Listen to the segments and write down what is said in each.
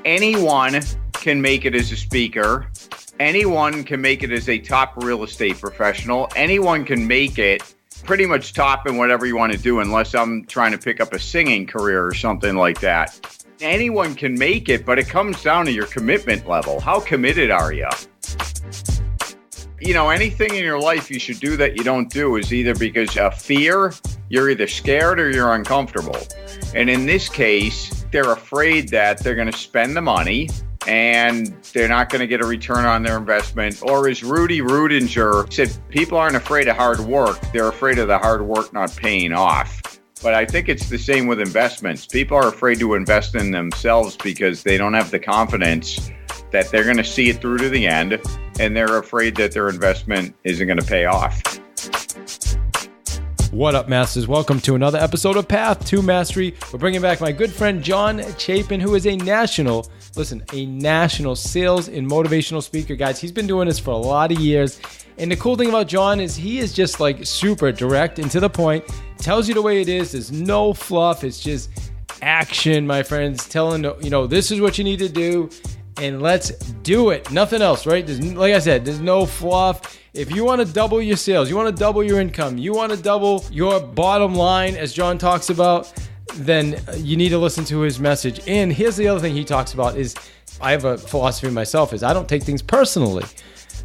anyone can make it as a speaker. Anyone can make it as a top real estate professional. Anyone can make it pretty much top in whatever you want to do, unless I'm trying to pick up a singing career or something like that. Anyone can make it, but it comes down to your commitment level. How committed are you? You know, anything in your life you should do that you don't do is either because of fear, you're either scared or you're uncomfortable. And in this case, they're afraid that they're going to spend the money and they're not going to get a return on their investment. Or as Rudy Rudinger said, people aren't afraid of hard work. They're afraid of the hard work not paying off. But I think it's the same with investments. People are afraid to invest in themselves because they don't have the confidence that they're going to see it through to the end, and they're afraid that their investment isn't going to pay off. What up, Masters? Welcome to another episode of Path to Mastery. We're bringing back my good friend John Chapin, who is a national sales and motivational speaker. Guys, he's been doing this for a lot of years. And the cool thing about John is he is just like super direct and to the point, tells you the way it is. There's no fluff. It's just action, my friends, telling, this is what you need to do and let's do it. Nothing else, right? Like I said, there's no fluff. If you want to double your sales, you want to double your income, you want to double your bottom line, as John talks about, then you need to listen to his message. And here's the other thing he talks about is, I have a philosophy myself, is I don't take things personally,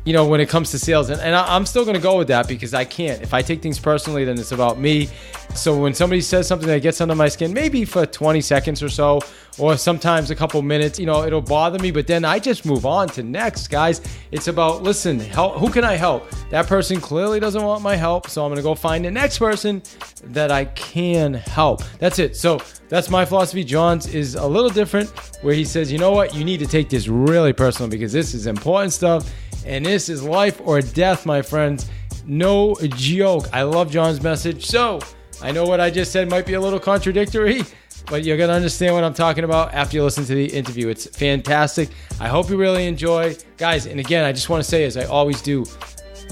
when it comes to sales. And I'm still going to go with that because I can't. If I take things personally, then it's about me. So when somebody says something that gets under my skin, maybe for 20 seconds or so, or sometimes a couple minutes, it'll bother me. But then I just move on to next, guys. It's about, listen, who can I help? That person clearly doesn't want my help. So I'm going to go find the next person that I can help. That's it. So that's my philosophy. John's is a little different, where he says, you know what? You need to take this really personal because this is important stuff. And this is life or death, my friends. No joke. I love John's message. So I know what I just said might be a little contradictory, but you're going to understand what I'm talking about after you listen to the interview. It's fantastic. I hope you really enjoy. Guys, and again, I just want to say, as I always do,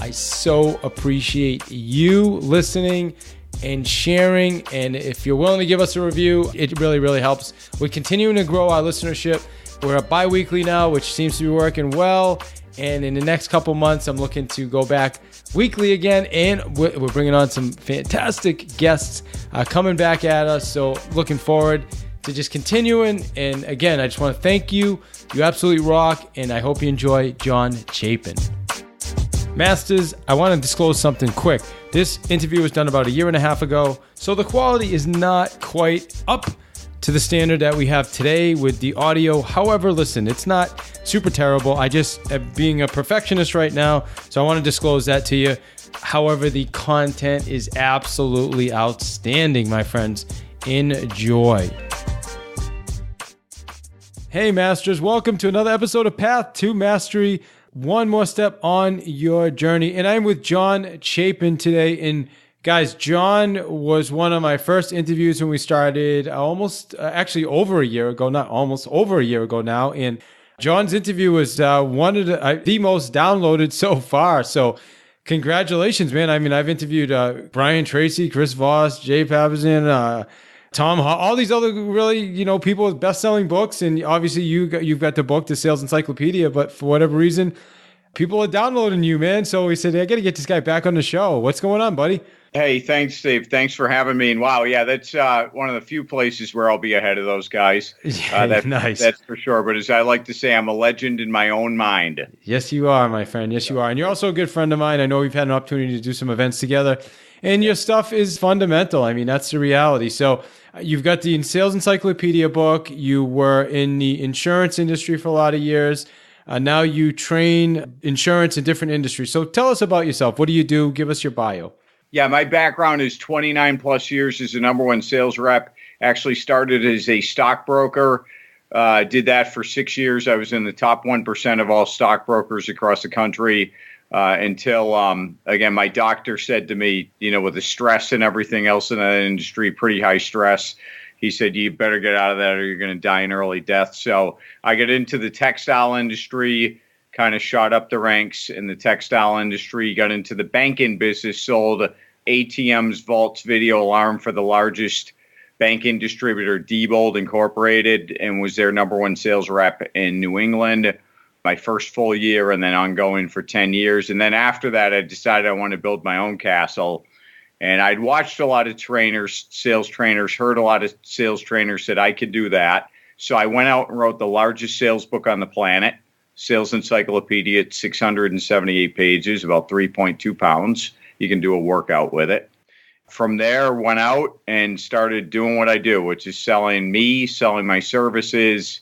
I so appreciate you listening and sharing. And if you're willing to give us a review, it really, really helps. We're continuing to grow our listenership. We're at bi-weekly now, which seems to be working well. And in the next couple months, I'm looking to go back weekly again. And we're bringing on some fantastic guests coming back at us. So looking forward to just continuing. And again, I just want to thank you. You absolutely rock. And I hope you enjoy John Chapin. Masters, I want to disclose something quick. This interview was done about 1.5 years ago. So the quality is not quite up to the standard that we have today with the audio. However, listen, it's not super terrible. I just am being a perfectionist right now, so I want to disclose that to you. However, the content is absolutely outstanding, my friends. Enjoy. Hey, Masters, welcome to another episode of Path to Mastery. One more step on your journey. And I'm with John Chapin today. And guys, John was one of my first interviews when we started over a year ago now. And John's interview was one of the most downloaded so far. So congratulations, man. I mean, I've interviewed Brian Tracy, Chris Voss, Jay Papazian, Tom Hall, all these other really, people with best-selling books. And obviously you've got the book, The Sales Encyclopedia, but for whatever reason, people are downloading you, man. So we said, I got to get this guy back on the show. What's going on, buddy? Hey, thanks, Steve. Thanks for having me. And wow, yeah, that's one of the few places where I'll be ahead of those guys. Nice. That's for sure. But as I like to say, I'm a legend in my own mind. Yes, you are, my friend. Yes, you are. And you're also a good friend of mine. I know we've had an opportunity to do some events together. And your stuff is fundamental. I mean, that's the reality. So you've got the Sales Encyclopedia book. You were in the insurance industry for a lot of years. Now you train insurance in different industries. So tell us about yourself. What do you do? Give us your bio. Yeah, my background is 29 plus years as a number one sales rep. Actually started as a stockbroker. Did that for 6 years. I was in the top 1% of all stockbrokers across the country until, again, my doctor said to me, with the stress and everything else in that industry, pretty high stress, he said, you better get out of that or you're going to die an early death. So I got into the textile industry, kind of shot up the ranks in the textile industry, got into the banking business, sold ATMs, vaults, video alarm for the largest banking distributor Diebold Incorporated and was their number one sales rep in New England my first full year and then ongoing for 10 years. And then after that, I decided I wanted to build my own castle. And I'd watched a lot of trainers, sales trainers, heard a lot of sales trainers said I could do that. So I went out and wrote the largest sales book on the planet, Sales Encyclopedia. It's 678 pages, about 3.2 pounds. You can do a workout with it. From there, went out and started doing what I do, which is selling my services.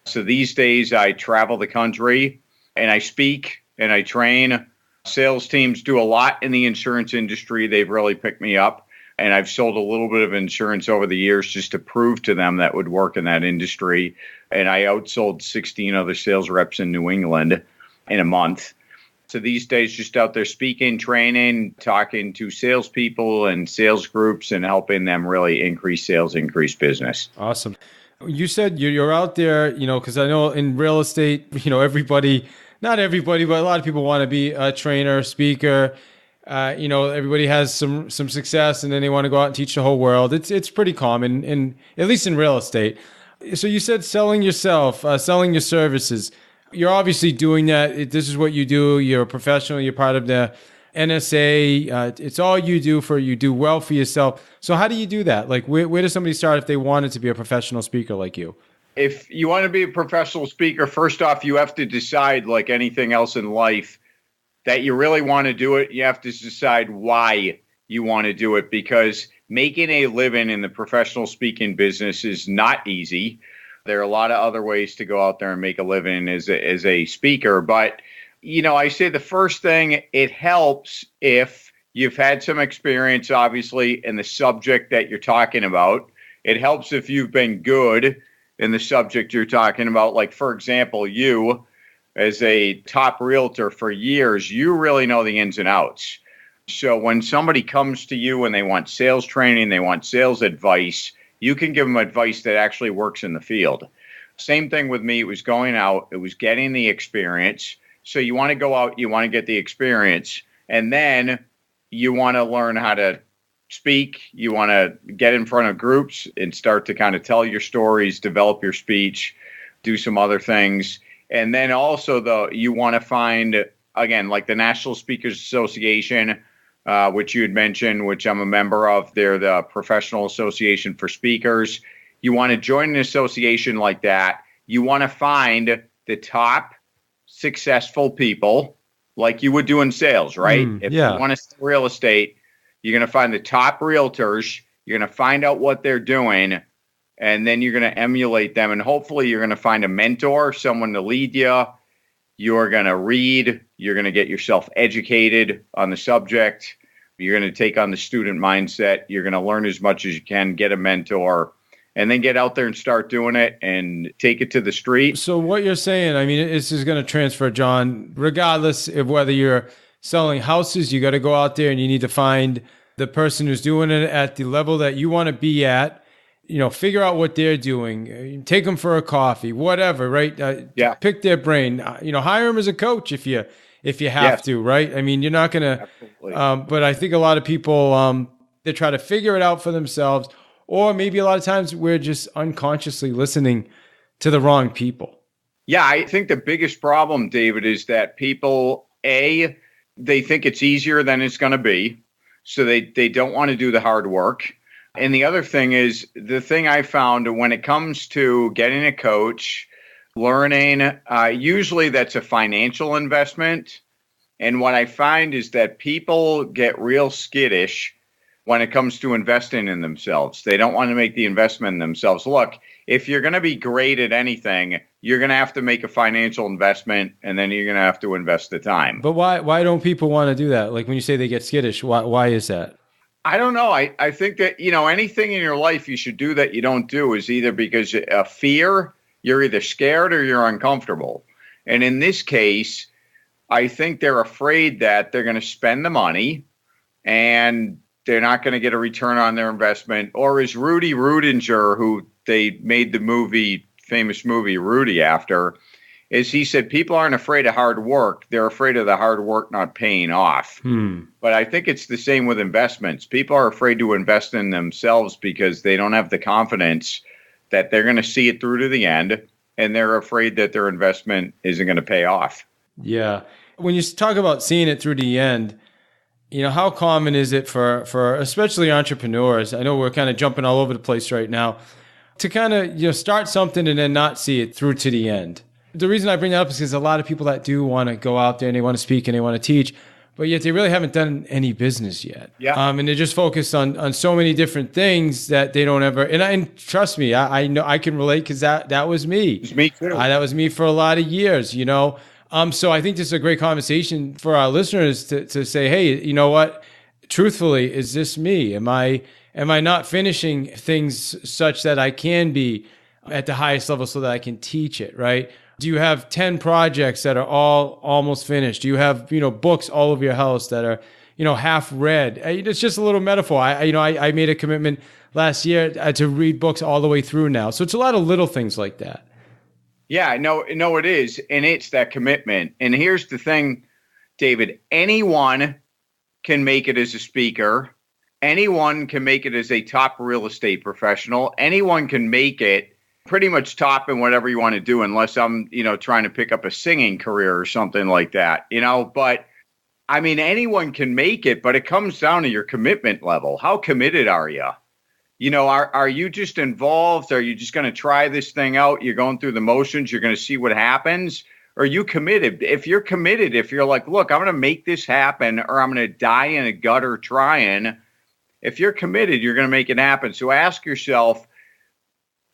So these days I travel the country and I speak and I train. Sales teams do a lot in the insurance industry. They've really picked me up. And I've sold a little bit of insurance over the years just to prove to them that would work in that industry. And I outsold 16 other sales reps in New England in a month. So these days, just out there speaking, training, talking to salespeople and sales groups and helping them really increase sales, increase business. Awesome. You said you're out there, because I know in real estate, everybody, not everybody, but a lot of people want to be a trainer, speaker. Everybody has some success and then they want to go out and teach the whole world. It's pretty common, at least in real estate. So you said selling yourself, selling your services. You're obviously doing that. This is what you do. You're a professional. You're part of the NSA. It's all you do well for yourself. So how do you do that? Like, where does somebody start if they wanted to be a professional speaker like you? If you want to be a professional speaker, first off, you have to decide, like anything else in life, that you really want to do it. You have to decide why you want to do it, because making a living in the professional speaking business is not easy. There are a lot of other ways to go out there and make a living as a speaker. But, I say the first thing, it helps if you've had some experience, obviously, in the subject that you're talking about. It helps if you've been good in the subject you're talking about. Like, for example, you, as a top realtor for years, you really know the ins and outs. So when somebody comes to you and they want sales training, they want sales advice, you can give them advice that actually works in the field. Same thing with me. It was going out. It was getting the experience. So you want to go out, you want to get the experience, and then you want to learn how to speak. You want to get in front of groups and start to kind of tell your stories, develop your speech, do some other things. And then also, you want to find, again, like the National Speakers Association, which you had mentioned, which I'm a member of. They're the Professional Association for Speakers. You want to join an association like that. You want to find the top successful people like you would do in sales, right? If you want to sell real estate, you're going to find the top realtors. You're going to find out what they're doing, and then you're going to emulate them. And hopefully you're going to find a mentor, someone to lead you. You're going to read. You're going to get yourself educated on the subject. You're going to take on the student mindset. You're going to learn as much as you can, get a mentor, and then get out there and start doing it and take it to the street. So what you're saying, I mean, this is going to transfer, John, regardless of whether you're selling houses, you got to go out there and you need to find the person who's doing it at the level that you want to be at. Figure out what they're doing, take them for a coffee, whatever, right? Pick their brain, hire them as a coach if you have to, right? I mean, you're not going to, but I think a lot of people, they try to figure it out for themselves, or maybe a lot of times we're just unconsciously listening to the wrong people. Yeah, I think the biggest problem, David, is that people, they think it's easier than it's going to be. So they don't want to do the hard work. And the other thing is, the thing I found when it comes to getting a coach, learning, usually that's a financial investment. And what I find is that people get real skittish when it comes to investing in themselves. They don't want to make the investment in themselves. Look, if you're going to be great at anything, you're going to have to make a financial investment, and then you're going to have to invest the time. But why don't people want to do that? Like when you say they get skittish, why is that? I don't know. I think that, anything in your life you should do that you don't do is either because of fear, you're either scared or you're uncomfortable. And in this case, I think they're afraid that they're going to spend the money and they're not going to get a return on their investment. Or as Rudy Rudinger, who they made the famous movie Rudy after, is he said people aren't afraid of hard work. They're afraid of the hard work not paying off. But I think it's the same with investments. People are afraid to invest in themselves because they don't have the confidence that they're going to see it through to the end, and they're afraid that their investment isn't going to pay off. Yeah. When you talk about seeing it through the end, how common is it for especially entrepreneurs? I know we're kind of jumping all over the place right now to kind of, start something and then not see it through to the end. The reason I bring that up is because a lot of people that do want to go out there and they want to speak and they want to teach, but yet they really haven't done any business yet. Yeah. And they're just focused on so many different things that they don't ever, and trust me, I know I can relate because that was me. It's me too. That was me for a lot of years, So I think this is a great conversation for our listeners to say, hey, you know what? Truthfully, is this me? Am I not finishing things such that I can be at the highest level so that I can teach it, right? Do you have 10 projects that are all almost finished? Do you have, books all over your house that are, half read? It's just a little metaphor. I made a commitment last year to read books all the way through now. So it's a lot of little things like that. Yeah, no, it is. And it's that commitment. And here's the thing, David, anyone can make it as a speaker. Anyone can make it as a top real estate professional. Anyone can make it pretty much top in whatever you want to do, unless I'm, trying to pick up a singing career or something like that, but I mean, anyone can make it, but it comes down to your commitment level. How committed are you? Are you just involved? Are you just going to try this thing out? You're going through the motions. You're going to see what happens. Or are you committed? If you're committed, if you're like, look, I'm going to make this happen, or I'm going to die in a gutter trying. If you're committed, you're going to make it happen. So ask yourself,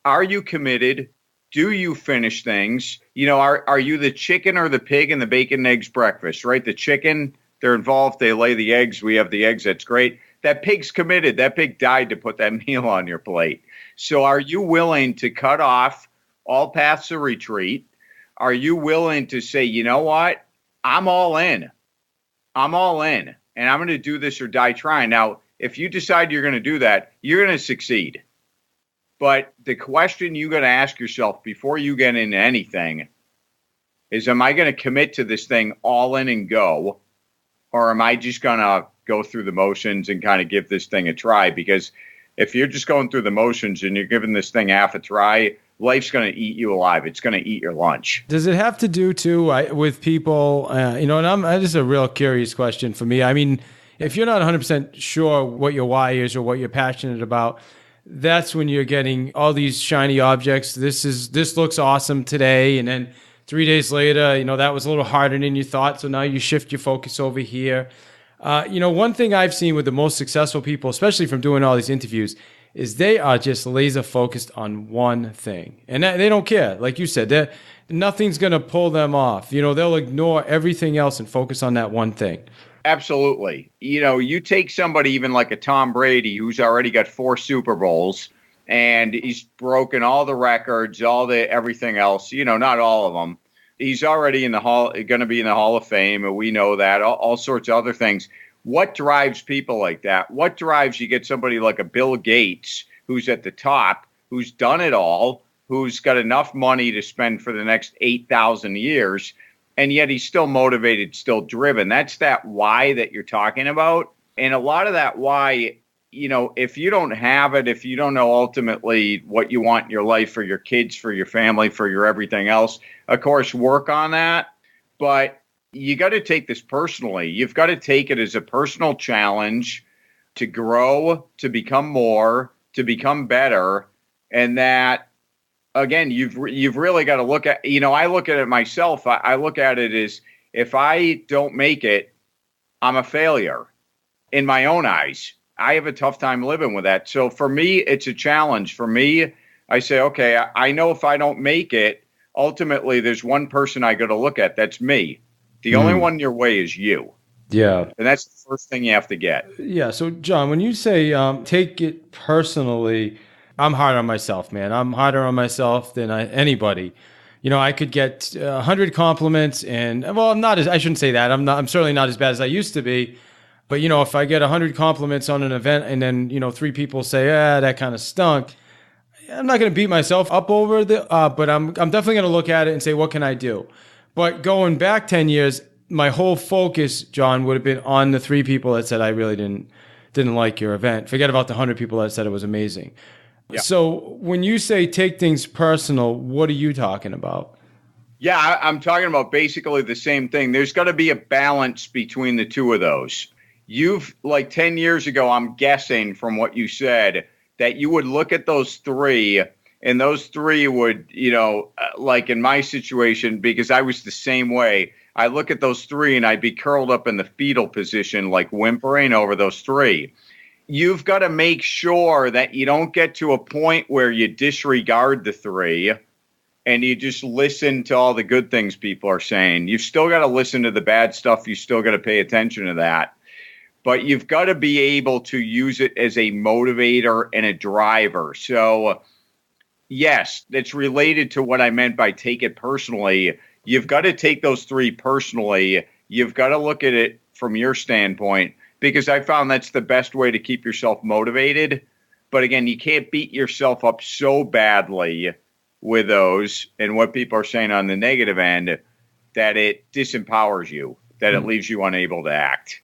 are you committed? Do you finish things? Are you the chicken or the pig in the bacon and eggs breakfast, right? The chicken, they're involved. They lay the eggs. We have the eggs. That's great. That pig's committed. That pig died to put that meal on your plate. So are you willing to cut off all paths of retreat? Are you willing to say, you know what? I'm all in. I'm all in. And I'm going to do this or die trying. Now, if you decide you're going to do that, you're going to succeed. But the question you got to ask yourself before you get into anything is, am I going to commit to this thing all in and go? Or am I just going to go through the motions and kind of give this thing a try? Because if you're just going through the motions and you're giving this thing half a try, life's going to eat you alive. It's going to eat your lunch. Does it have to do too with people, and this is a real curious question for me. I mean, if you're not 100% sure what your why is or what you're passionate about, that's when you're getting all these shiny objects. This looks awesome today. And then 3 days later, that was a little harder than you thought. So now you shift your focus over here. One thing I've seen with the most successful people, especially from doing all these interviews, is they are just laser focused on one thing. And they don't care. Like you said, nothing's going to pull them off. They'll ignore everything else and focus on that one thing. Absolutely. You take somebody even like a Tom Brady, who's already got 4 Super Bowls, and he's broken all the records, everything else, not all of them. He's already going to be in the Hall of Fame, and we know that, all sorts of other things. What drives people like that? What drives you get somebody like a Bill Gates, who's at the top, who's done it all, who's got enough money to spend for the next 8,000 years, and yet he's still motivated, still driven? That's that why that you're talking about. And a lot of that why, if you don't have it, if you don't know ultimately what you want in your life for your kids, for your family, for your everything else, of course, work on that. But you got to take this personally. You've got to take it as a personal challenge to grow, to become more, to become better. And that, again, you've really got to look at, I look at it myself. I look at it as, if I don't make it, I'm a failure in my own eyes. I have a tough time living with that. So for me, it's a challenge. For me, I say, okay, I know if I don't make it, ultimately there's one person I got to look at. That's me. The only one in your way is you. Yeah. And that's the first thing you have to get. Yeah. So John, when you say take it personally, I'm hard on myself, man. I'm harder on myself than anybody. I could get 100 compliments and, well, I shouldn't say that. I'm certainly not as bad as I used to be. But, if I get 100 compliments on an event and then, 3 people say, that kind of stunk, I'm not going to beat myself up over but I'm definitely going to look at it and say, what can I do? But going back 10 years, my whole focus, John, would have been on the 3 people that said I really didn't like your event. Forget about the 100 people that said it was amazing. Yeah. So when you say take things personal, what are you talking about? Yeah, I'm talking about basically the same thing. There's got to be a balance between the two of those. You've, like 10 years ago, I'm guessing from what you said, that you would look at those 3, and those 3 would, like in my situation, because I was the same way, I look at those 3 and I'd be curled up in the fetal position, like whimpering over those 3. You've got to make sure that you don't get to a point where you disregard the 3 and you just listen to all the good things people are saying. You've still got to listen to the bad stuff. You still got to pay attention to that. But you've got to be able to use it as a motivator and a driver. So, yes, it's related to what I meant by take it personally. You've got to take those 3 personally. You've got to look at it from your standpoint, because I found that's the best way to keep yourself motivated. But again, you can't beat yourself up so badly with those and what people are saying on the negative end that it disempowers you, that it leaves you unable to act.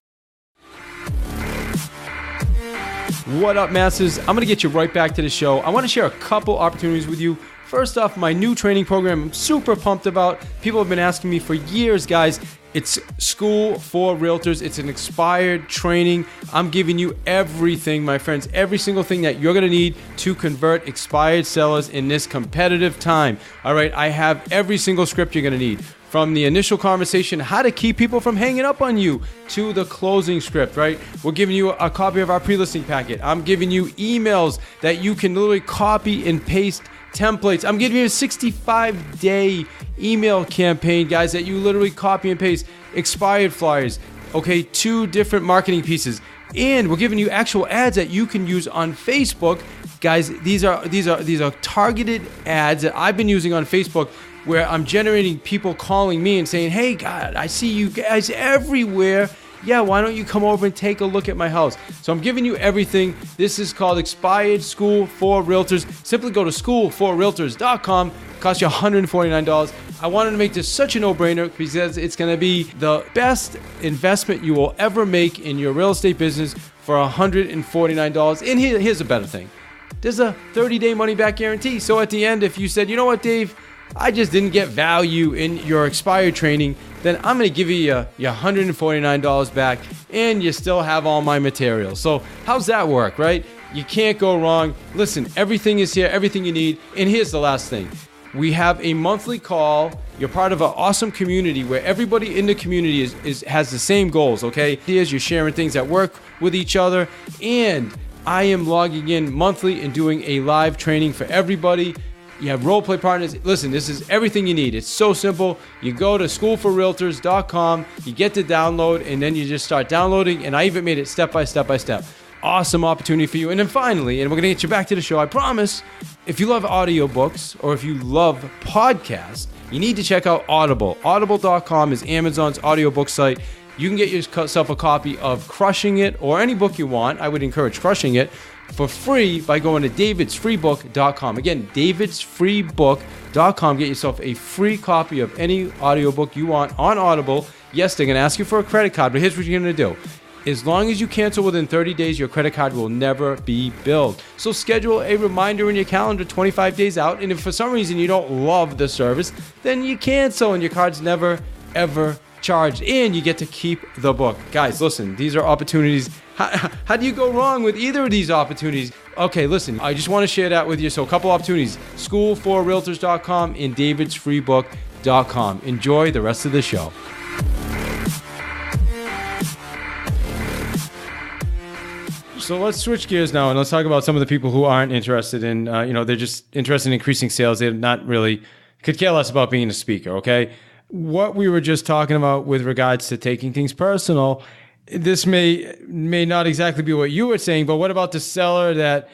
What up, Masters? I'm going to get you right back to the show. I want to share a couple opportunities with you. First off, my new training program I'm super pumped about. People have been asking me for years, guys. It's School for Realtors. It's an expired training. I'm giving you everything, my friends, every single thing that you're going to need to convert expired sellers in this competitive time. All right, I have every single script you're going to need. From the initial conversation, how to keep people from hanging up on you, to the closing script, right? We're giving you a copy of our pre-listing packet. I'm giving you emails that you can literally copy and paste templates. I'm giving you a 65-day email campaign, guys, that you literally copy and paste. Expired flyers, okay, 2 different marketing pieces. And we're giving you actual ads that you can use on Facebook. Guys, these are targeted ads that I've been using on Facebook, where I'm generating people calling me and saying, hey, God, I see you guys everywhere. Yeah, why don't you come over and take a look at my house? So I'm giving you everything. This is called Expired School for Realtors. Simply go to schoolforrealtors.com. It costs you $149. I wanted to make this such a no-brainer because it's going to be the best investment you will ever make in your real estate business for $149. And here's a better thing. There's a 30-day money-back guarantee. So at the end, if you said, you know what, Dave, I just didn't get value in your expired training, then I'm going to give you your $149 back, and you still have all my materials. So how's that work, right? You can't go wrong. Listen, everything is here, everything you need. And here's the last thing. We have a monthly call. You're part of an awesome community where everybody in the community has the same goals, okay? Here's you're sharing things that work with each other, and I am logging in monthly and doing a live training for everybody. You have role play partners. Listen, this is everything you need. It's so simple. You go to schoolforrealtors.com, you get the download, and then you just start downloading. And I even made it step by step by step. Awesome opportunity for you. And then finally, and we're going to get you back to the show, I promise, if you love audiobooks or if you love podcasts, you need to check out Audible. Audible.com is Amazon's audiobook site. You can get yourself a copy of Crushing It or any book you want. I would encourage Crushing It for free by going to davidsfreebook.com. Again, davidsfreebook.com. Get yourself a free copy of any audiobook you want on Audible. Yes, they're going to ask you for a credit card, but here's what you're going to do. As long as you cancel within 30 days, your credit card will never be billed. So schedule a reminder in your calendar 25 days out, and if for some reason you don't love the service, then you cancel and your card's never, ever charged, and you get to keep the book. Guys, listen, these are opportunities. How do you go wrong with either of these opportunities? Okay, listen, I just want to share that with you. So a couple opportunities, schoolforrealtors.com and davidsfreebook.com. Enjoy the rest of the show. So let's switch gears now and let's talk about some of the people who aren't interested in, they're just interested in increasing sales. They're not really, could care less about being a speaker, okay? What we were just talking about with regards to taking things personal, this may not exactly be what you were saying, but what about the seller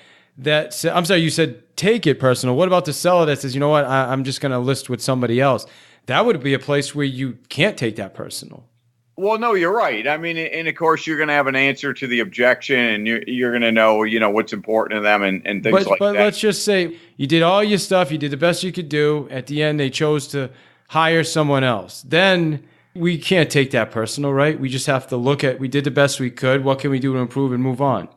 I'm sorry, you said take it personal. What about the seller that says, you know what, I'm just going to list with somebody else? That would be a place where you can't take that personal. Well, no, you're right. I mean, and of course, you're going to have an answer to the objection, and you're going to know, what's important to them and things like But that. let's just say you did all your stuff, you did the best you could do. At the end, they chose to hire someone else. Then we can't take that personal, right? We just have to look at, we did the best we could. What can we do to improve and move on?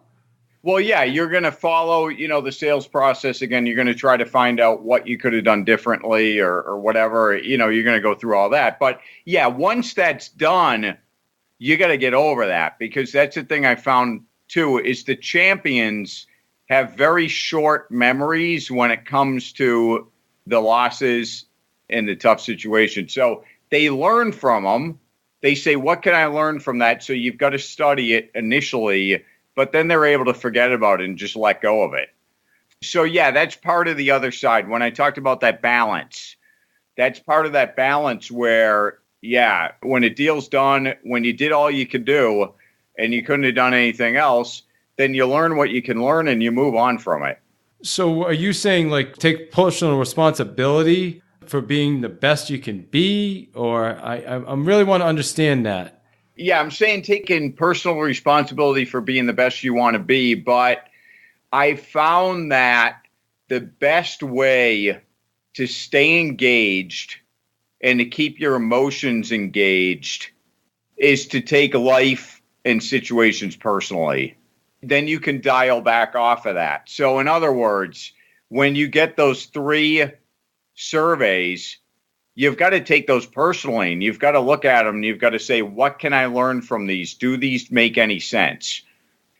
Well, yeah, you're going to follow, the sales process. Again, you're going to try to find out what you could have done differently or whatever. You're going to go through all that. But yeah, once that's done, you got to get over that, because that's the thing I found too, is the champions have very short memories when it comes to the losses and the tough situations. So they learn from them. They say, what can I learn from that? So you've got to study it initially, but then they're able to forget about it and just let go of it. So yeah, that's part of the other side. When I talked about that balance, that's part of that balance where, yeah, when a deal's done, when you did all you could do and you couldn't have done anything else, then you learn what you can learn and you move on from it. So are you saying like take personal responsibility for being the best you can be? Or I really want to understand that. Yeah, I'm saying taking personal responsibility for being the best you want to be, but I found that the best way to stay engaged and to keep your emotions engaged is to take life and situations personally. Then you can dial back off of that. So in other words, when you get those 3 surveys, you've got to take those personally, and you've got to look at them and you've got to say, what can I learn from these? Do these make any sense?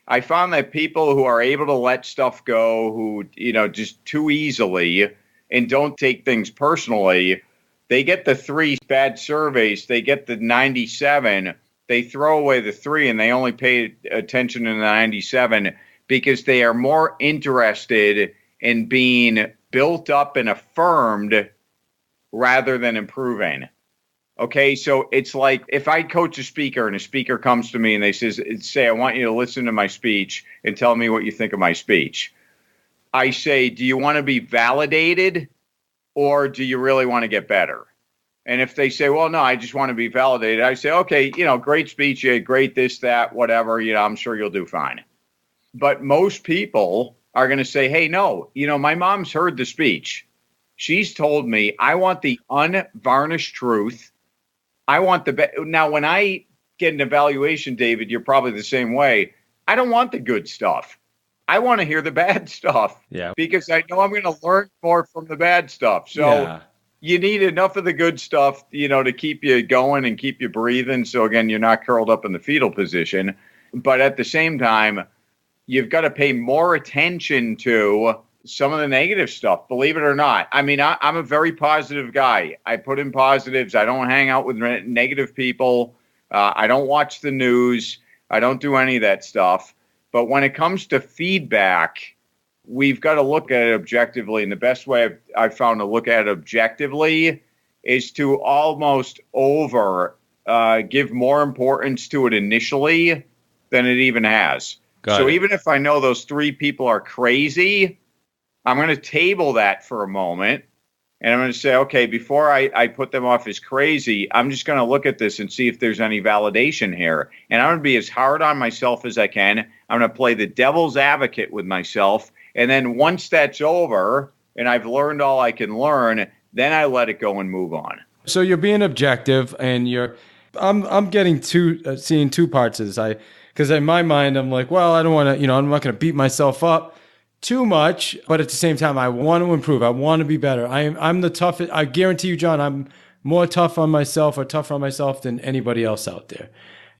I found that people who are able to let stuff go, who, just too easily and don't take things personally, they get the 3 bad surveys, they get the 97, they throw away the 3 and they only pay attention to the 97 because they are more interested in being built up and affirmed rather than improving. Okay, so it's like if I coach a speaker and a speaker comes to me and they say, I want you to listen to my speech and tell me what you think of my speech. I say, do you want to be validated or do you really want to get better? And if they say, well, no, I just want to be validated, I say, okay, great speech, you had great this, that, whatever, I'm sure you'll do fine. But most people are going to say, hey, no, my mom's heard the speech. She's told me I want the unvarnished truth. I want the Now, when I get an evaluation, David, you're probably the same way. I don't want the good stuff. I want to hear the bad stuff. Yeah. Because I know I'm going to learn more from the bad stuff. So you need enough of the good stuff, to keep you going and keep you breathing. So again, you're not curled up in the fetal position. But at the same time, you've got to pay more attention to some of the negative stuff, believe it or not. I mean, I'm a very positive guy. I put in positives. I don't hang out with negative people. I don't watch the news. I don't do any of that stuff. But when it comes to feedback, we've got to look at it objectively. And the best way I've found to look at it objectively is to almost give more importance to it initially than it even has. So even if I know those 3 people are crazy, I'm going to table that for a moment, and I'm going to say, okay, before I put them off as crazy, I'm just going to look at this and see if there's any validation here. And I'm going to be as hard on myself as I can. I'm going to play the devil's advocate with myself. And then once that's over and I've learned all I can learn, then I let it go and move on. So you're being objective, and I'm getting seeing 2 parts of this. Because in my mind, I'm like, well, I don't want to, I'm not going to beat myself up too much, but at the same time, I want to improve. I want to be better. I'm the toughest. I guarantee you, John, I'm more tough on myself or tougher on myself than anybody else out there.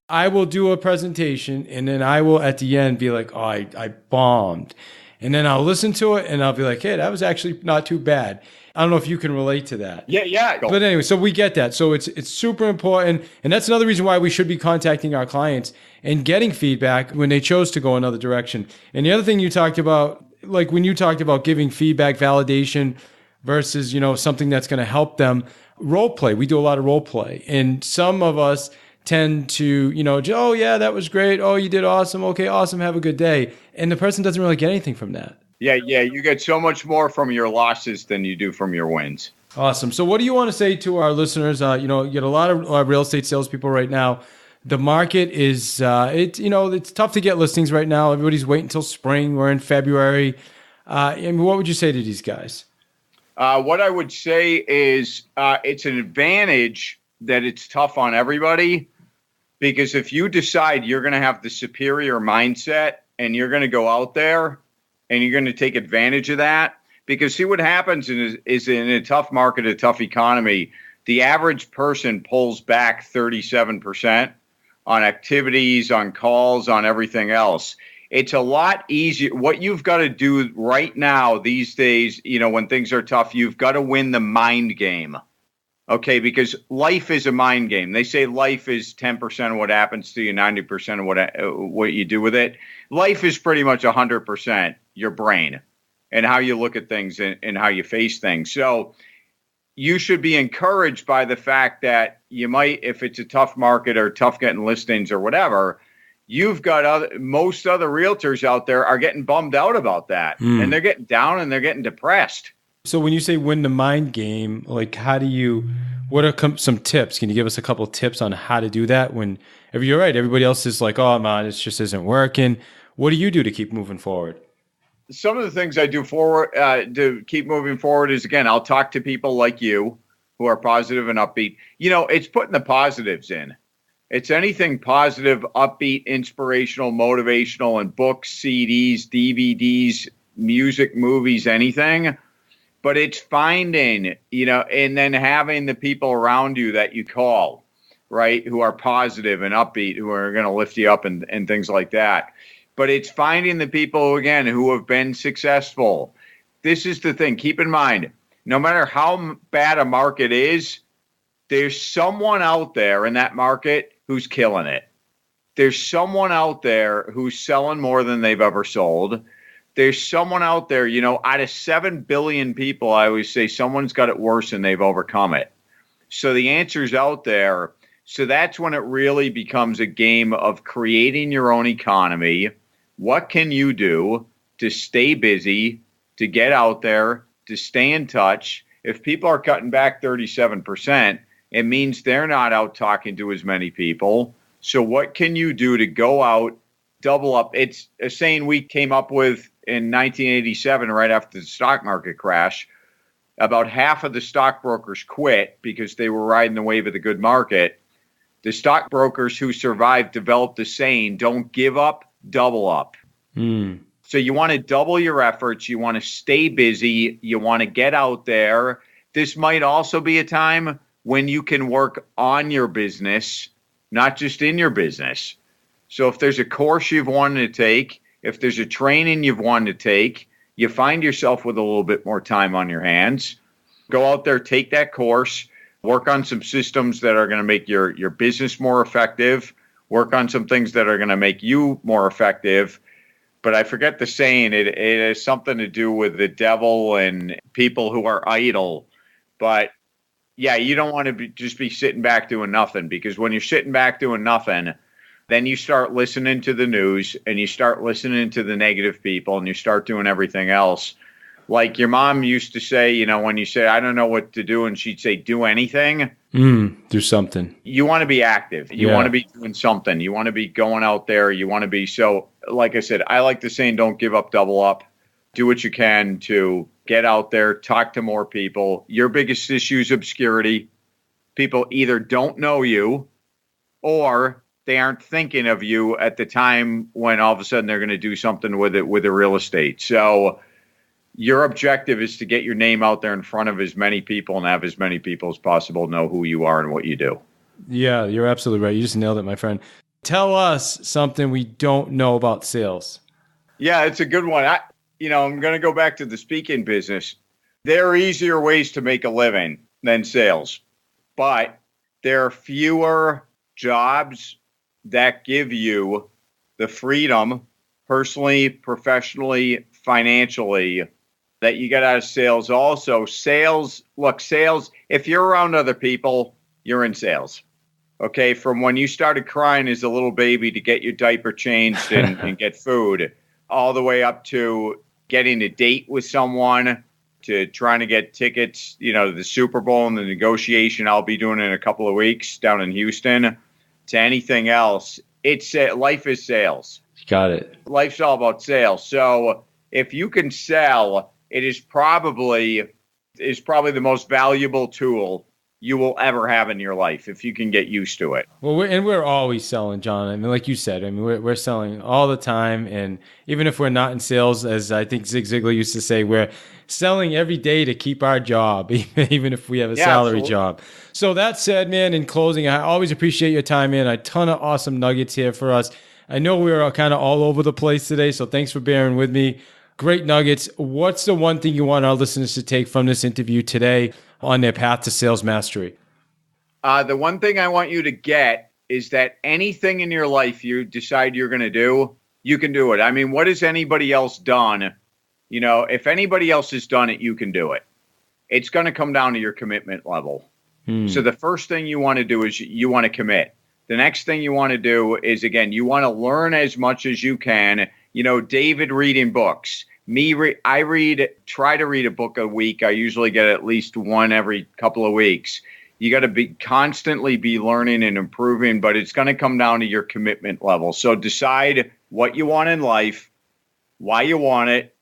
I will do a presentation, and then I will at the end be like, oh, I bombed. And then I'll listen to it and I'll be like, hey, that was actually not too bad. I don't know if you can relate to that. Yeah. But anyway, so we get that. So it's super important. And that's another reason why we should be contacting our clients and getting feedback when they chose to go another direction. And the other thing you talked about, like when you talked about giving feedback, validation versus, something that's going to help them, role play. We do a lot of role play. And some of us tend to, oh, yeah, that was great. Oh, you did awesome. Okay, awesome. Have a good day. And the person doesn't really get anything from that. Yeah. You get so much more from your losses than you do from your wins. Awesome. So what do you want to say to our listeners? You get a lot of real estate salespeople right now The market is, it's tough to get listings right now. Everybody's waiting until spring. We're in February. What would you say to these guys? What I would say is it's an advantage that it's tough on everybody, because if you decide you're going to have the superior mindset and you're going to go out there and you're going to take advantage of that, because see what happens is in a tough market, a tough economy, the average person pulls back 37% on activities, on calls, on everything else. It's a lot easier. What you've got to do right now these days, when things are tough, you've got to win the mind game. Okay, because life is a mind game. They say life is 10% of what happens to you, 90% of what you do with it. Life is pretty much 100% your brain and how you look at things and how you face things. So you should be encouraged by the fact that you might, if it's a tough market or tough getting listings or whatever, you've got most other realtors out there are getting bummed out about that. And they're getting down and they're getting depressed. So when you say win the mind game, like what are some tips? Can you give us a couple of tips on how to do that when, if you're right, everybody else is like, oh man, it just isn't working. What do you do to keep moving forward? Some of the things I do to keep moving forward is, again, I'll talk to people like you who are positive and upbeat. It's putting the positives in. It's anything positive, upbeat, inspirational, motivational, and books, CDs, DVDs, music, movies, anything. But it's finding, and then having the people around you that you call, right, who are positive and upbeat, who are going to lift you up and things like that. But it's finding the people, again, who have been successful. This is the thing. Keep in mind, no matter how bad a market is, there's someone out there in that market who's killing it. There's someone out there who's selling more than they've ever sold. There's someone out there, out of 7 billion people, I always say someone's got it worse and they've overcome it. So the answer's out there. So that's when it really becomes a game of creating your own economy. What can you do to stay busy, to get out there, to stay in touch? If people are cutting back 37%, it means they're not out talking to as many people. So what can you do to go out, double up? It's a saying we came up with in 1987, right after the stock market crash. About half of the stockbrokers quit because they were riding the wave of the good market. The stockbrokers who survived developed the saying, don't give up, double up. So you want to double your efforts. You want to stay busy. You want to get out there. This might also be a time when you can work on your business, not just in your business. So if there's a course you've wanted to take, if there's a training you've wanted to take, you find yourself with a little bit more time on your hands, go out there, take that course, work on some systems that are going to make your business more effective, work on some things that are going to make you more effective. But I forget the saying, it has something to do with the devil and people who are idle. But yeah, you don't want to just be sitting back doing nothing, because when you're sitting back doing nothing, then you start listening to the news and you start listening to the negative people and you start doing everything else. Like your mom used to say, when you say, I don't know what to do, and she'd say, do anything. Do something. You want to be active. You want to be doing something. You want to be going out there. You want to be. So, like I said, I like the saying, don't give up, double up. Do what you can to get out there, talk to more people. Your biggest issue is obscurity. People either don't know you or they aren't thinking of you at the time when all of a sudden they're going to do something with it, with the real estate. So your objective is to get your name out there in front of as many people and have as many people as possible know who you are and what you do. Yeah, you're absolutely right. You just nailed it, my friend. Tell us something we don't know about sales. Yeah, it's a good one. I'm going to go back to the speaking business. There are easier ways to make a living than sales, but there are fewer jobs that give you the freedom, personally, professionally, financially, that you get out of sales. Also, sales, if you're around other people, you're in sales. Okay, from when you started crying as a little baby to get your diaper changed and get food, all the way up to getting a date with someone, to trying to get tickets, to the Super Bowl and the negotiation I'll be doing in a couple of weeks down in Houston. to anything else, life is sales. Got it. Life's all about sales. So if you can sell, it is probably the most valuable tool you will ever have in your life if you can get used to it. Well, we're always selling, John. I mean, like you said, we're selling all the time. And even if we're not in sales, as I think Zig Ziglar used to say, we're selling every day to keep our job, even if we have a salary job. So that said, man, in closing, I always appreciate your time, man. A ton of awesome nuggets here for us. I know we were kind of all over the place today, so thanks for bearing with me. Great nuggets. What's the one thing you want our listeners to take from this interview today on their path to sales mastery? The one thing I want you to get is that anything in your life you decide you're going to do, you can do it. I mean, what has anybody else done? You know, if anybody else has done it, you can do it. It's going to come down to your commitment level. So the first thing you want to do is you want to commit. The next thing you want to do is, again, you want to learn as much as you can. You know, David reading books. I try to read a book a week. I usually get at least one every couple of weeks. You got to constantly be learning and improving, but it's going to come down to your commitment level. So decide what you want in life, why you want it,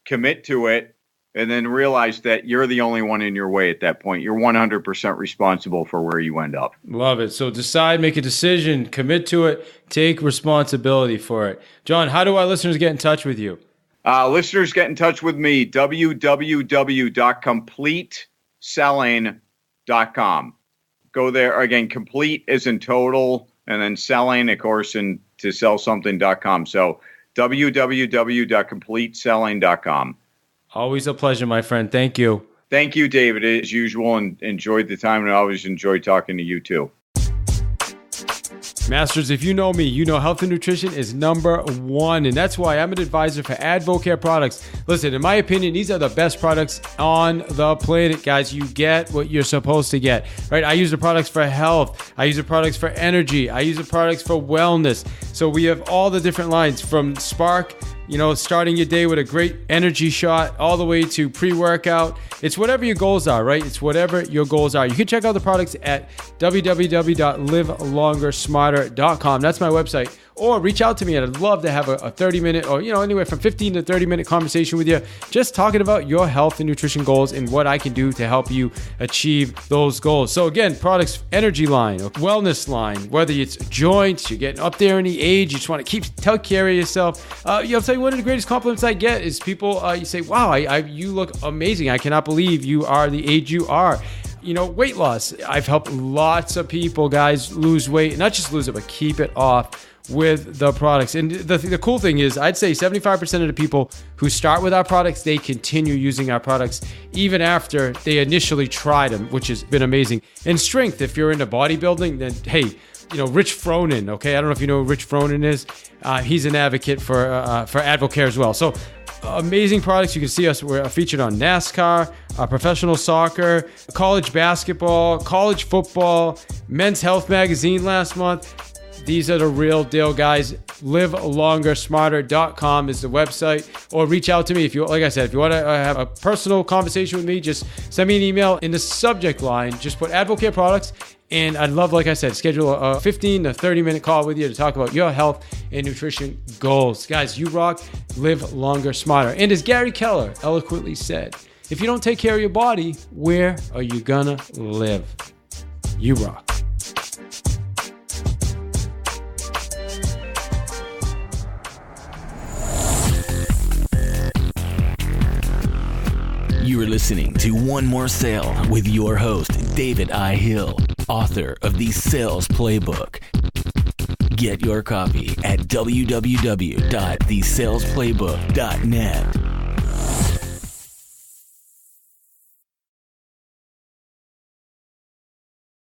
commit to it, and then realize that you're the only one in your way at that point. You're 100% responsible for where you end up. Love it. So decide, make a decision, commit to it, take responsibility for it. John, how do our listeners get in touch with you? Listeners, get in touch with me, www.completeselling.com. Go there. Again, complete is in total, and then selling, of course, and to sell something.com. So www.completeselling.com. Always a pleasure, my friend. Thank you. Thank you, David, as usual, and enjoyed the time, and I always enjoy talking to you too. Masters, if you know me, you know health and nutrition is number one, and that's why I'm an advisor for AdvoCare products. Listen, in my opinion, these are the best products on the planet, guys. You get what you're supposed to get, right? I use the products for health. I use the products for energy. I use the products for wellness. So we have all the different lines from Spark, you know, starting your day with a great energy shot, all the way to pre-workout. It's whatever your goals are, right? It's whatever your goals are. You can check out the products at www.livelongersmarter.com. That's my website. Or reach out to me, and I'd love to have a 30-minute or, you know, anywhere from 15 to 30-minute conversation with you, just talking about your health and nutrition goals and what I can do to help you achieve those goals. So again, products, energy line, wellness line, whether it's joints, you're getting up there in the age, you just want to take care of yourself. I'll tell you, one of the greatest compliments I get is people, you say, wow, you look amazing. I cannot believe you are the age you are. You know, weight loss. I've helped lots of people, guys, lose weight, not just lose it, but keep it off with the products. And the cool thing is, I'd say 75% of the people who start with our products, they continue using our products even after they initially tried them, which has been amazing. And strength, if you're into bodybuilding, then hey, you know, Rich Fronin, okay? I don't know if you know who Rich Fronin is. He's an advocate for AdvoCare as well. So amazing products. You can see us. We're featured on NASCAR, professional soccer, college basketball, college football, Men's Health magazine last month. These are the real deal, guys. LiveLongerSmarter.com is the website, or reach out to me if you, like I said, if you want to have a personal conversation with me, just send me an email. In the subject line, just put AdvoCare products, and I'd love, like I said, schedule a 15 to 30-minute call with you to talk about your health and nutrition goals. Guys, you rock. Live longer, smarter. And as Gary Keller eloquently said, if you don't take care of your body, where are you gonna live? You rock. You are listening to One More Sale with your host, David I. Hill, author of the Sales Playbook. Get your copy at www.thesalesplaybook.net.